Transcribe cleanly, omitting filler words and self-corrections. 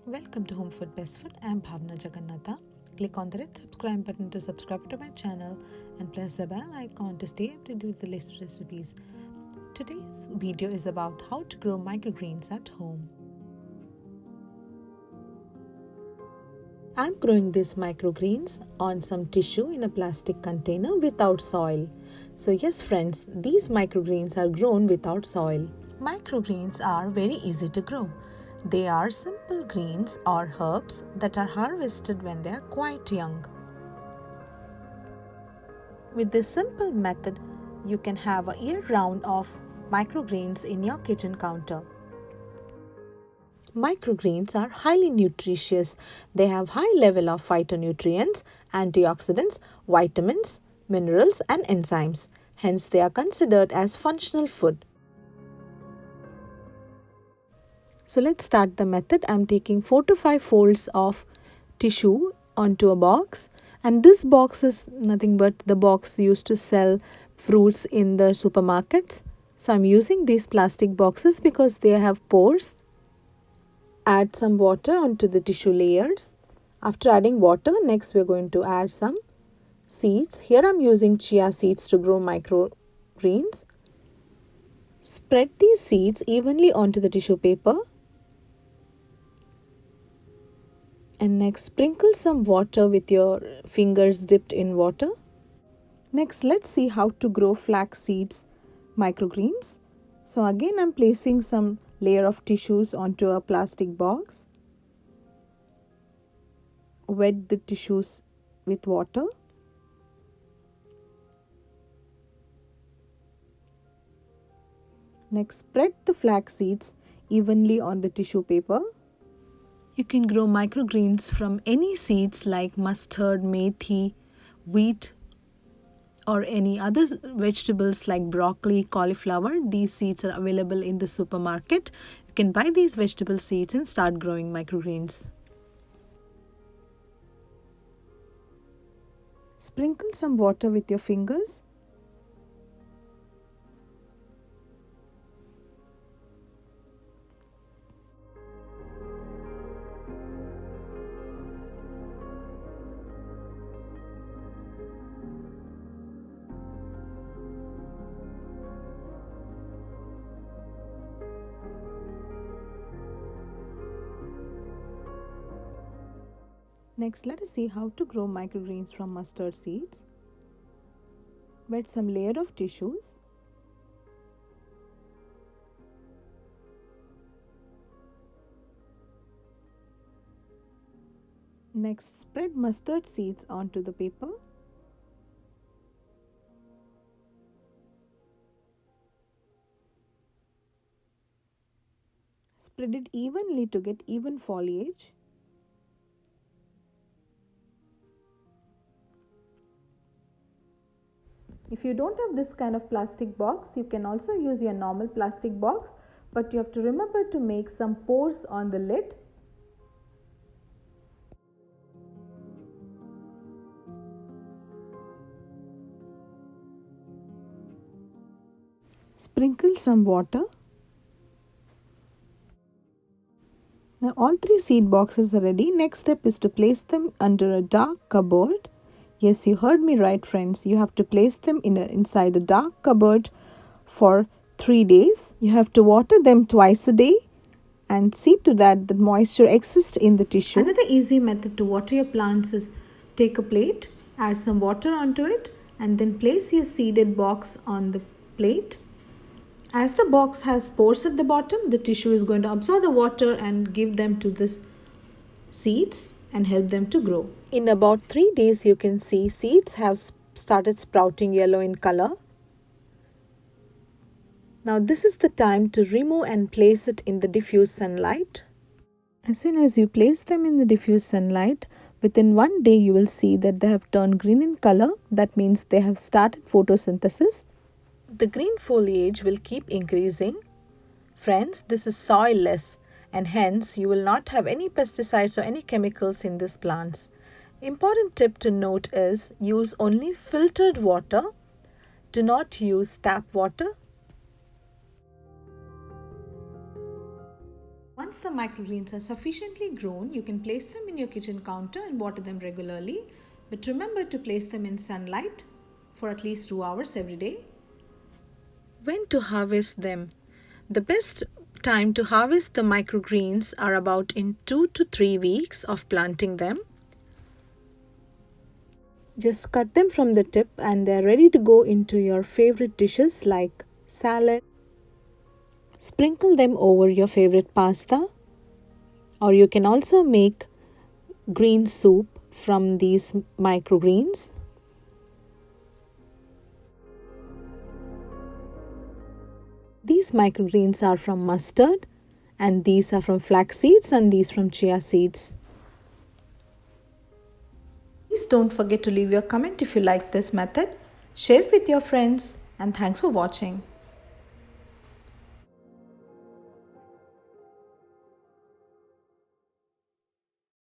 Welcome to Home Food Best Food. I am Bhavna Jagannatha. Click on the red subscribe button to subscribe to my channel and press the bell icon to stay updated with the latest recipes. Today's video is about how to grow microgreens at home. I'm growing these microgreens on some tissue in a plastic container without soil. So yes friends, these microgreens are grown without soil. Microgreens are very easy to grow. They are simple greens or herbs that are harvested when they are quite young. With this simple method, you can have a year-round of microgreens in your kitchen counter. Microgreens are highly nutritious. They have high level of phytonutrients, antioxidants, vitamins, minerals and enzymes. Hence, they are considered as functional food. So let's start the method. I'm taking 4 to 5 folds of tissue onto a box, and this box is nothing but the box used to sell fruits in the supermarkets. So I'm using these plastic boxes because they have pores. Add some water onto the tissue layers. After adding water, next we're going to add some seeds. Here I'm using chia seeds to grow microgreens. Spread these seeds evenly onto the tissue paper. And next, sprinkle some water with your fingers dipped in water. Next, let's see how to grow flax seeds microgreens. So again, I'm placing some layer of tissues onto a plastic box. Wet the tissues with water. Next, spread the flax seeds evenly on the tissue paper. You can grow microgreens from any seeds like mustard, methi, wheat, or any other vegetables like broccoli, cauliflower. These seeds are available in the supermarket. You can buy these vegetable seeds and start growing microgreens. Sprinkle some water with your fingers. Next, let us see how to grow microgreens from mustard seeds. Wet some layer of tissues. Next, spread mustard seeds onto the paper. Spread it evenly to get even foliage. If you don't have this kind of plastic box, you can also use your normal plastic box, but you have to remember to make some pores on the lid. Sprinkle some water. Now all 3 seed boxes are ready. Next step is to place them under a dark cupboard. Yes, you heard me right friends. You have to place them inside the dark cupboard for 3 days. You have to water them twice a day and see to that the moisture exists in the tissue. Another easy method to water your plants is take a plate, add some water onto it and then place your seeded box on the plate. As the box has pores at the bottom, the tissue is going to absorb the water and give them to the seeds and help them to grow. In about 3 days, you can see seeds have started sprouting yellow in color. Now this is the time to remove and place it in the diffuse sunlight. As soon as you place them in the diffuse sunlight, within 1 day you will see that they have turned green in color. That means they have started photosynthesis. The green foliage will keep increasing. Friends, this is soilless and hence you will not have any pesticides or any chemicals in these plants. Important tip to note is use only filtered water. Do not use tap water. Once the microgreens are sufficiently grown, you can place them in your kitchen counter and water them regularly. But remember to place them in sunlight for at least 2 hours every day. When to harvest them? The best time to harvest the microgreens are about in 2 to 3 weeks of planting them. Just cut them from the tip and they are ready to go into your favorite dishes like salad. Sprinkle them over your favorite pasta, or you can also make green soup from these microgreens. These microgreens are from mustard, and these are from flax seeds, and these from chia seeds. Please don't forget to leave your comment if you like this method. Share it with your friends, and thanks for watching.